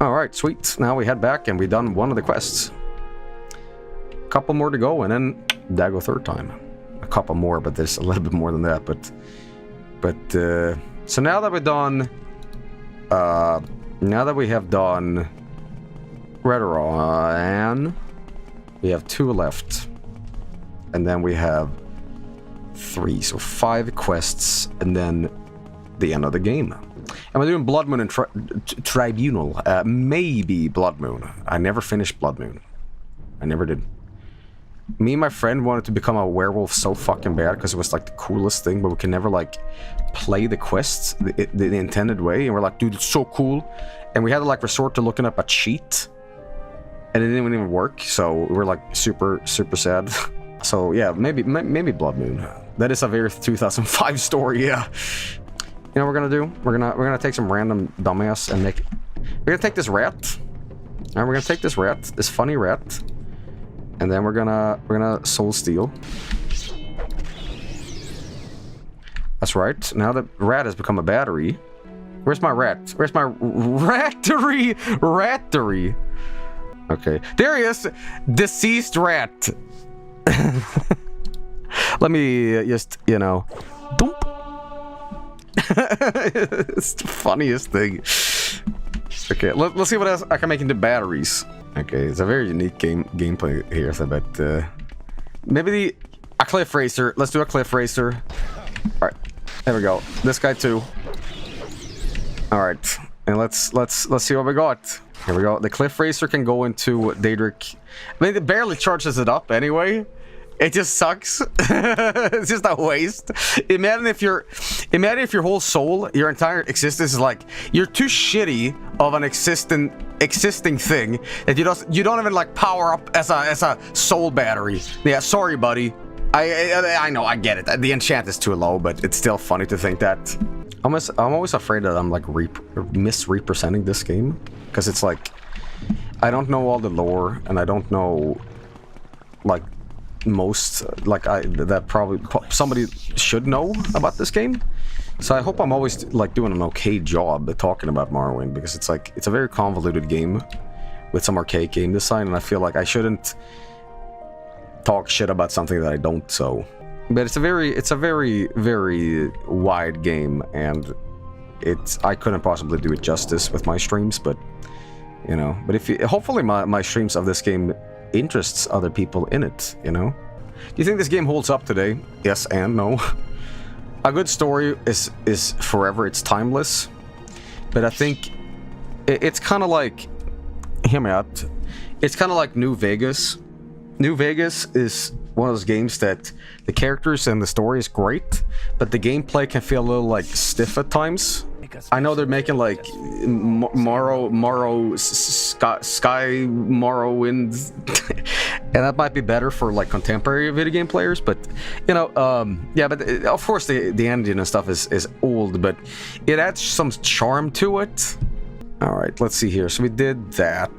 Alright, sweet. Now we head back and we've done one of the quests. A couple more to go and then Dago third time. A couple more, but there's a little bit more than that, so now that we've done now that we have done Redoran, we have 2 left. And then we have 3, so 5 quests, and then the end of the game. And we're doing Blood Moon and Tribunal. Maybe Blood Moon. I never finished Blood Moon. I never did. Me and my friend wanted to become a werewolf so fucking bad because it was like the coolest thing, but we can never like play the quests the intended way. And we're like, dude, it's so cool. And we had to like resort to looking up a cheat, and it didn't even work. So we were like super sad. So yeah, maybe Blood Moon. That is a very 2005 story. Yeah. You know what we're gonna do? We're gonna take some random dumbass and make. We're gonna take this rat. And we're gonna take this rat, this funny rat. And then we're gonna soul steal. That's right. Now the rat has become a battery. Where's my rat? Where's my rattery? Rattery. Okay, there he is. Deceased rat. Let me just, you know, dump. It's the funniest thing. Okay, let's see what else I can make into batteries. Okay, it's a very unique gameplay here, so, but maybe a cliff racer. Let's do a cliff racer. All right, there we go. This guy too. All right, and let's see what we got. Here we go. The cliff racer can go into Daedric. I mean, it barely charges it up anyway. It just sucks. It's just a waste. Imagine if your whole soul, your entire existence is like, you're too shitty of an existing thing that you don't even like power up as a soul battery. Yeah, sorry, buddy. I know, I get it. The enchant is too low, but it's still funny to think that. I'm always afraid that I'm like misrepresenting this game, because it's like I don't know all the lore, and I don't know like most that probably somebody should know about this game. So I hope I'm always like doing an okay job at talking about Morrowind, because it's like it's a very convoluted game with some archaic game design, and I feel like I shouldn't talk shit about something that I don't. So, but it's a very wide game, and I couldn't possibly do it justice with my streams, but you know, but hopefully my streams of this game interests other people in it, you know? Do you think this game holds up today? Yes and no. A good story is forever, it's timeless. But I think it's kind of like, hear me out, it's kind of like New Vegas. New Vegas is one of those games that the characters and the story is great, but the gameplay can feel a little like stiff at times. I know they're making like Morrowind, and that might be better for like contemporary video game players, but you know, yeah, but of course the engine and stuff is old, but it adds some charm to it. All right, let's see here. So we did that.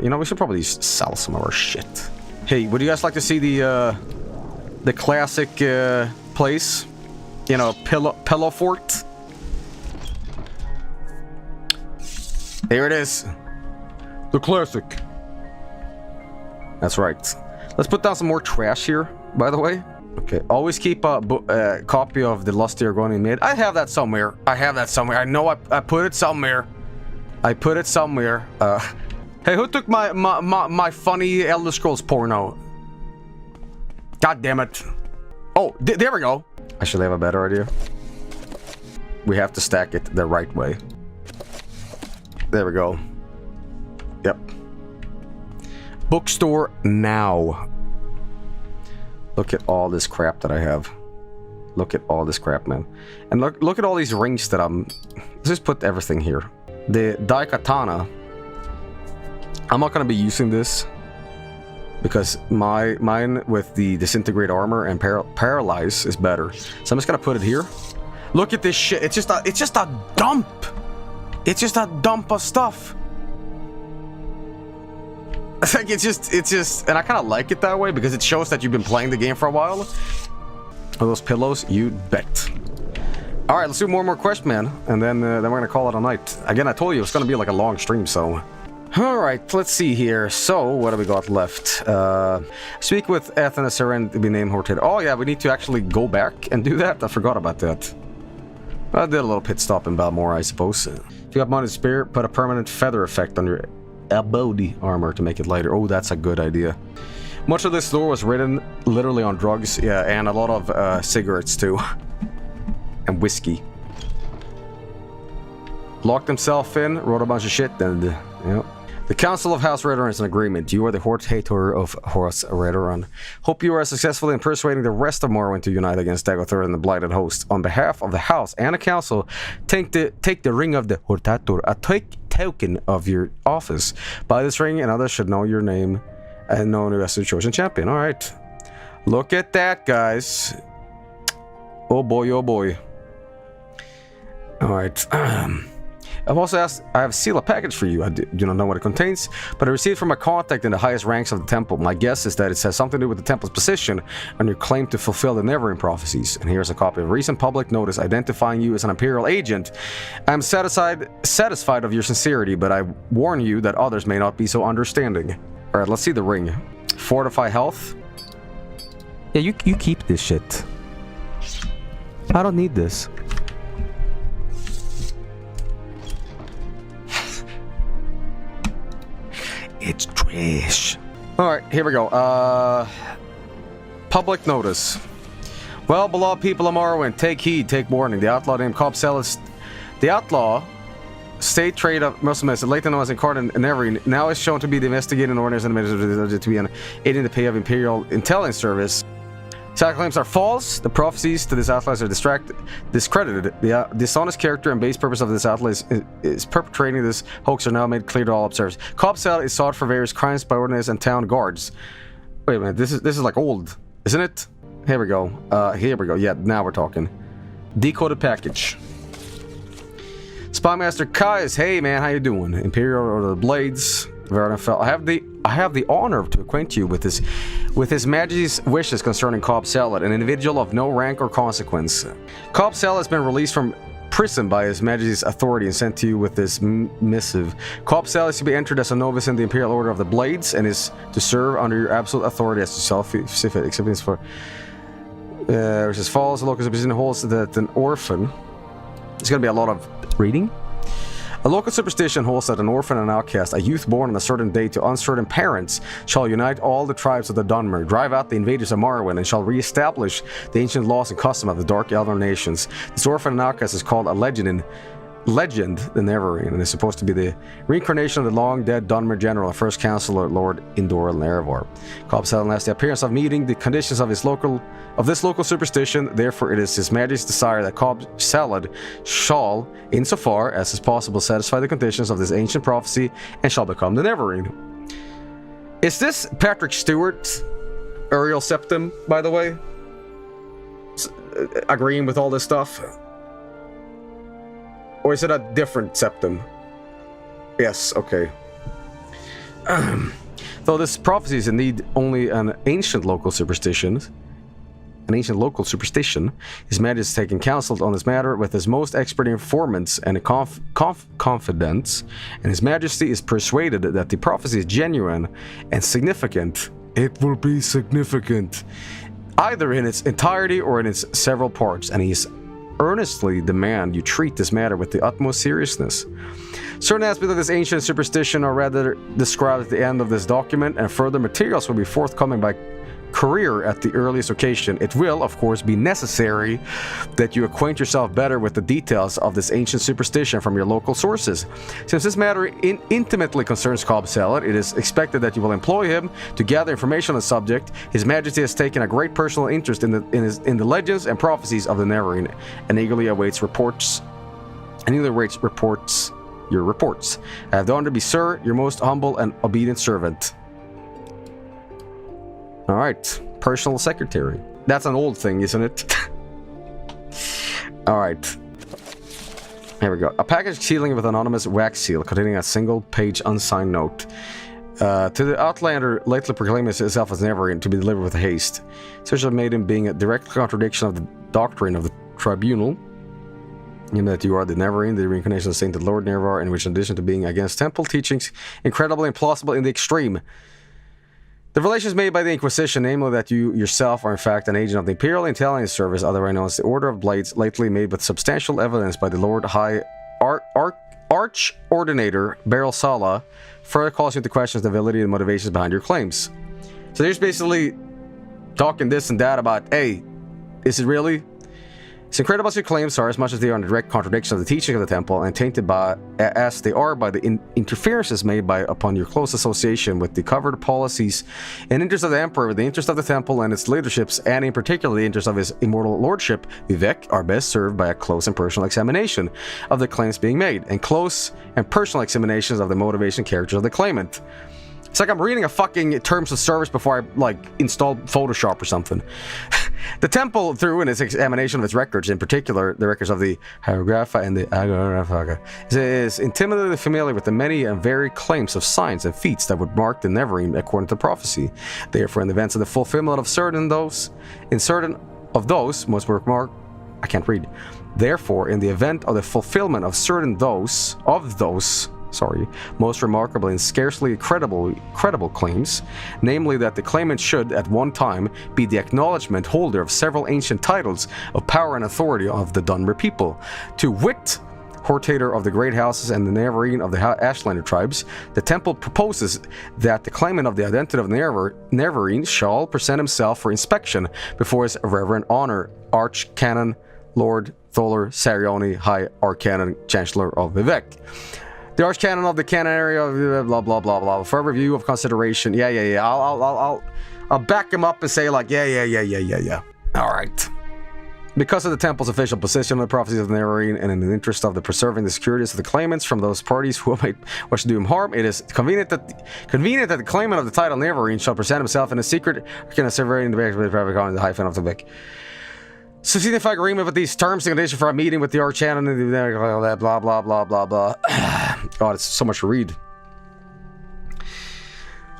You know, we should probably sell some of our shit. Hey, would you guys like to see the classic place? You know, Pillow Fort. Here it is. The classic. That's right. Let's put down some more trash here, by the way. Okay, always keep a copy of the Lusty Argonian Maid. I have that somewhere. I know I put it somewhere. Hey, who took my funny Elder Scrolls porno? God damn it. Oh, there we go. I should have a better idea. We have to stack it the right way. There we go. Yep. Bookstore now. Look at all this crap that I have. Look at all this crap, man. And look at all these rings that let's just put everything here. The Daikatana. I'm not gonna be using this because mine with the disintegrate armor and paralyze is better. So I'm just gonna put it here. Look at this shit. It's just a dump. It's just a dump of stuff. Like it's just, and I kind of like it that way because it shows that you've been playing the game for a while. Are those pillows? You bet. Alright, let's do more quest, man. And then we're gonna call it a night. Again, I told you it's gonna be like a long stream, so... Alright, let's see here. So, what do we got left? Speak with Athena Seren to be named Horted. Oh yeah, we need to actually go back and do that? I forgot about that. I did a little pit stop in Balmora, I suppose. If you got money to spare, put a permanent feather effect on your body armor to make it lighter. Oh, that's a good idea. Much of this lore was written literally on drugs, yeah, and a lot of cigarettes too. And whiskey. Locked himself in, wrote a bunch of shit, and yeah. The Council of House Redoran is an agreement. You are the Hortator of Horace Redoran. Hope you are successful in persuading the rest of Morrowind to unite against Dagothor and the Blighted Host. On behalf of the House and the Council, take the Ring of the Hortator, a token of your office. Buy this ring and others should know your name and know you as the chosen champion. Alright. Look at that, guys. Oh boy, oh boy. Alright. I've also asked, I have sealed a package for you. I do not know what it contains, but I received from a contact in the highest ranks of the temple. My guess is that it has something to do with the temple's position and your claim to fulfill the Neverwin prophecies. And here's a copy of a recent public notice identifying you as an Imperial agent. I'm satisfied of your sincerity, but I warn you that others may not be so understanding. Alright, let's see the ring. Fortify health. Yeah, you keep this shit. I don't need this. It's trash. Alright, here we go. Public notice. Well, beloved people of Morrowind, take heed, take warning. The outlaw named Cobb Celis, the outlaw state trade of Muslims, later known as Incarnate Neverwin, now is shown to be the investigating ordinance and to be an aid in the pay of Imperial Intelligence Service. Side claims are false. The prophecies to this outlaw are discredited. The dishonest character and base purpose of this outlaw is perpetrating this hoax are now made clear to all observers. Cobb Celis is sought for various crimes by ordinance and town guards. Wait a minute, this is like old, isn't it? Here we go. Here we go. Yeah, now we're talking. Decoded package. Spymaster Kai's, hey man, how you doing? Imperial Order of the Blades. I have the honor to acquaint you with His Majesty's wishes concerning Cobb Celis, an individual of no rank or consequence. Cobb Celis has been released from prison by His Majesty's authority and sent to you with this missive. Cobb Celis is to be entered as a novice in the Imperial Order of the Blades and is to serve under your absolute authority as self-specific acceptance for which is false. The local superstition holds that an orphan. There's going to be a lot of reading. A local superstition holds that an orphan and outcast, a youth born on a certain day to uncertain parents, shall unite all the tribes of the Dunmer, drive out the invaders of Morrowind, and shall re-establish the ancient laws and custom of the Dark Elven nations. This orphan and outcast is called a legend, the Neverwin, and is supposed to be the reincarnation of the long-dead Dunmer general and first counselor, Lord Indoril Nerevar. Cobb Celis has the appearance of meeting the conditions of this local superstition. Therefore, it is His Majesty's desire that Cobb Celis shall, insofar as is possible, satisfy the conditions of this ancient prophecy and shall become the Neverwin. Is this Patrick Stewart, Uriel Septim, by the way? Agreeing with all this stuff? Or is it a different Septim? Yes, okay. Though this prophecy is indeed only an ancient local superstition, His Majesty has taken counsel on this matter with his most expert informants and confidants, and His Majesty is persuaded that the prophecy is genuine and significant. It will be significant, either in its entirety or in its several parts, and he earnestly demand you treat this matter with the utmost seriousness. Certain aspects of this ancient superstition are rather described at the end of this document, and further materials will be forthcoming by courier at the earliest occasion. It will, of course, be necessary that you acquaint yourself better with the details of this ancient superstition from your local sources. Since this matter intimately concerns Cobb Celis, it is expected that you will employ him to gather information on the subject. His Majesty has taken a great personal interest in the legends and prophecies of the Neverwin, and eagerly awaits your reports. I have the honor to be, sir, your most humble and obedient servant. Alright, personal secretary. That's an old thing, isn't it? Alright. Here we go. A package sealing with anonymous wax seal containing a single-page unsigned note. To the Outlander lately proclaiming himself as Neverwin to be delivered with haste. Such have made him being a direct contradiction of the doctrine of the tribunal. that you are the Neverine, the reincarnation of Sainted Lord Nevar, in which in addition to being against temple teachings, incredibly implausible in the extreme. The revelations made by the Inquisition, namely that you yourself are in fact an agent of the Imperial Intelligence Service, otherwise known as the Order of Blades, lately made with substantial evidence by the Lord High Arch-Ordinator Beryl Sala, further calls into question the validity and motivations behind your claims. So they're just basically talking this and that about, hey, is it really? It's incredible as your claims are, as much as they are in direct contradiction of the teaching of the temple, and tainted by, as they are by the interferences made by upon your close association with the covered policies and interests of the Emperor, the interest of the temple and its leaderships, and in particular the interest of his immortal lordship, Vivek, are best served by a close and personal examination of the claims being made, and close and personal examinations of the motivation and characters of the claimant. It's like I'm reading a fucking terms of service before I, like, installed Photoshop or something. The temple, through in its examination of its records, in particular the records of the Hieroglypha and the Agoraphaga, is intimately familiar with the many and varied claims of signs and feats that would mark the Neverine according to prophecy. Therefore, in the events of the fulfillment of certain of those, most remark, I can't read. Therefore, in the event of the fulfillment of certain most remarkable and scarcely credible claims, namely that the claimant should, at one time, be the acknowledgement holder of several ancient titles of power and authority of the Dunmer people, to wit, Hortator of the Great Houses and the Neverine of the Ashlander tribes, the temple proposes that the claimant of the identity of Neverine shall present himself for inspection before his reverend honor, Archcanon Lord Tholer Sarioni, High Archcanon Chancellor of Vivek. The Archcanon of the canon area of blah blah blah blah. For review of consideration, yeah. I'll back him up and say like yeah. All right. Because of the temple's official position on the prophecies of the Neverine, and in the interest of the preserving the securities of the claimants from those parties who might wish to do him harm, it is convenient that the claimant of the title Neverine shall present himself in a secret, can asseverating the private colony of the hyphen of the Vic. So signify agreement with these terms and conditions for a meeting with the Archcanon and the blah blah blah blah blah. God, it's so much to read.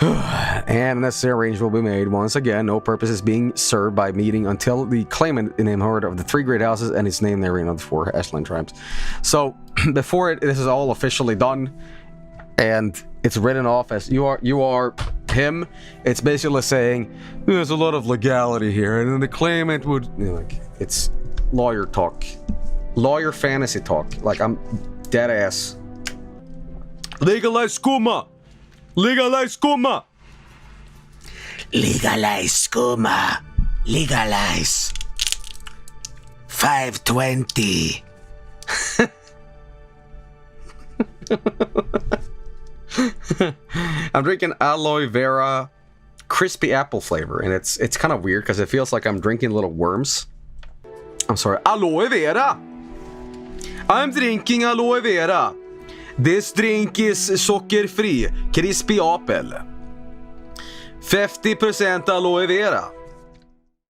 And a necessary arrangement will be made. Once again, no purpose is being served by meeting until the claimant in the order of the three great houses and its name therein of the four Ashland tribes. So before this is all officially done and it's written off as you are him, it's basically saying there's a lot of legality here, and then the claimant would, you know, like, it's lawyer talk, lawyer fantasy talk. Like, I'm dead ass. Legalize skooma! Legalize skooma! Legalize skooma! Legalize! 520! I'm drinking aloe vera crispy apple flavor, and it's kind of weird because it feels like I'm drinking little worms. I'm sorry, aloe vera! I'm drinking aloe vera. This drink is soccer-free, crispy apple. 50% aloe vera.